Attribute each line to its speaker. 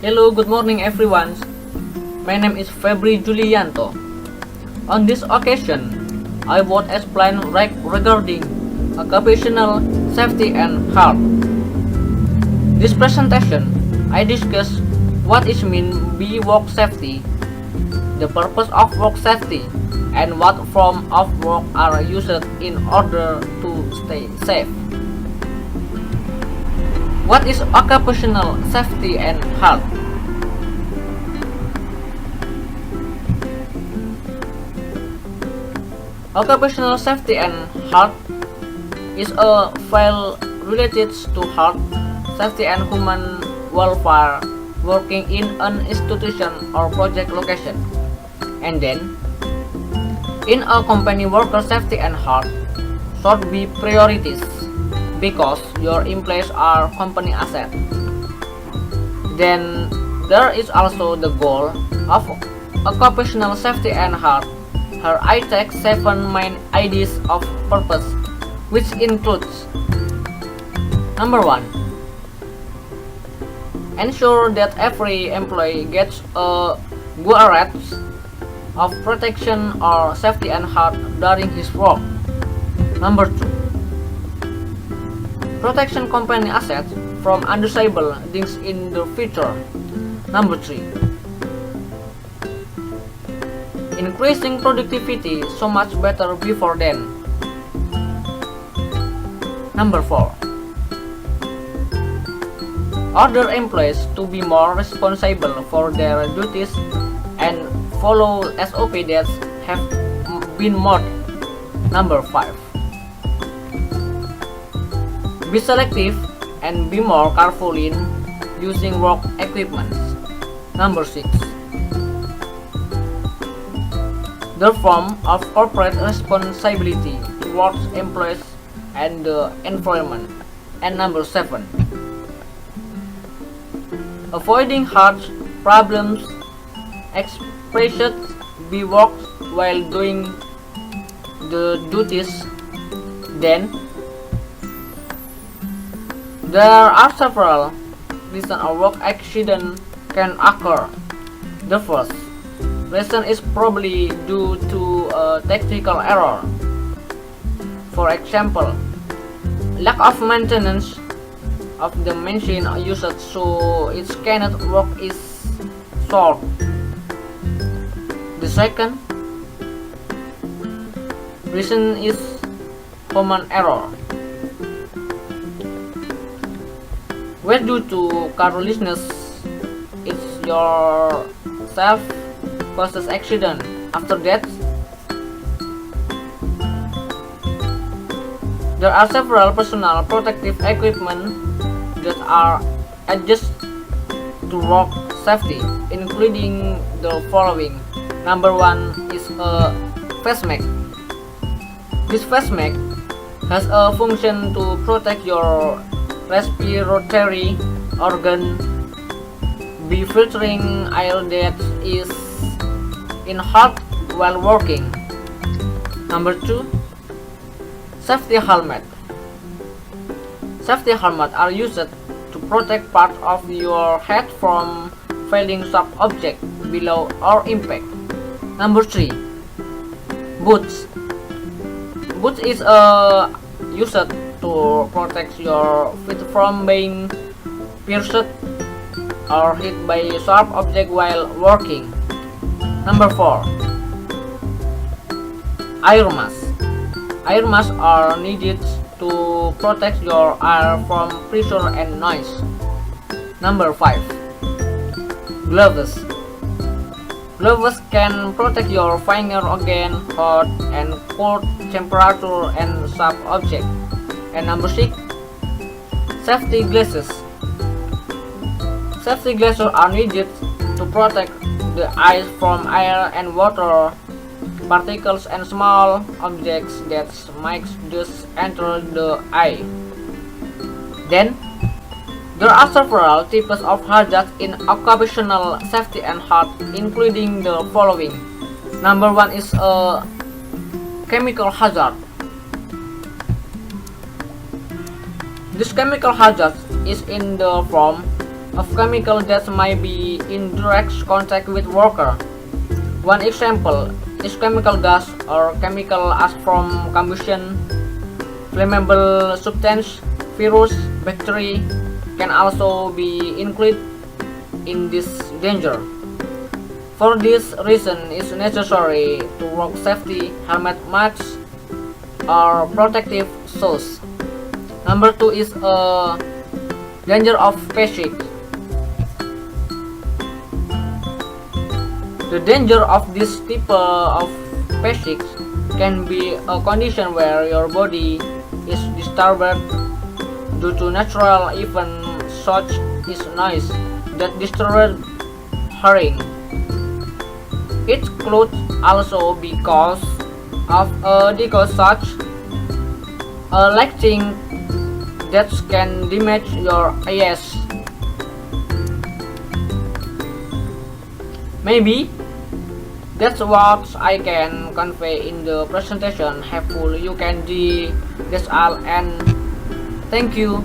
Speaker 1: Hello, good morning everyone. My name is Febri Julianto. On this occasion, I would explain regarding occupational safety and health. This presentation, I discuss what is mean by work safety, the purpose of work safety, and what form of work are used in order to stay safe. What is occupational safety and health? Occupational safety and health is a field related to health, safety and human welfare working in an institution or project location. And then, in a company, worker safety and health should be priorities because your employees are company asset. Then there is also the goal of occupational safety and health. Here I take 7 main ideas of purpose, which includes: number 1, ensure that every employee gets a good rate of protection or safety and health during his work. Number 2, protection company assets from undesirable things in the future. Number 3, increasing productivity so much better before then. Number 4, order employees to be more responsible for their duties and follow SOP that have been modeled. Number 5, be selective and be more careful in using work equipment. Number 6, the form of corporate responsibility towards employees and the environment. And number 7, avoiding health problems expressed be worked while doing the duties. Then there are several reasons a work accident can occur. The first reason is probably due to a technical error. For example, lack of maintenance of the machine used so it cannot work is solved. The second reason is human error, where due to carelessness it's yourself causes accident. After that, there are several personal protective equipment that are adjusted to work safety, including the following. Number 1 is a face mask. This face mask has a function to protect your respiratory organ by filtering air that is inhaled while working. Number 2, safety helmet. Safety helmets are used to protect part of your head from falling sharp objects below or impact. Number 3, boots. Boots is used to protect your feet from being pierced or hit by sharp object while working. Number 4, air mask. Air masks are needed to protect your air from pressure and noise. Number 5, gloves. Gloves can protect your finger against hot and cold temperature and sharp objects. And number 6, safety glasses. Safety glasses are needed to protect the eyes from air and water particles and small objects that might just enter the eye. Then, there are several types of hazards in occupational safety and health, including the following. Number 1 is a chemical hazard. This chemical hazard is in the form of chemical that might be in direct contact with water. One example is chemical gas or chemical ash from combustion. Flammable substance, virus, bacteria can also be included in this danger. For this reason, it's necessary to rock safety helmet masks or protective shoes. Number 2 is danger of fatigue. The danger of this type of fatigue can be a condition where your body is disturbed due to natural event such as noise that disturb hearing. It could also be cause of a decay such a lighting that can damage your eyes. Maybe that's what I can convey in the presentation. Hopefully you can do this all, and thank you.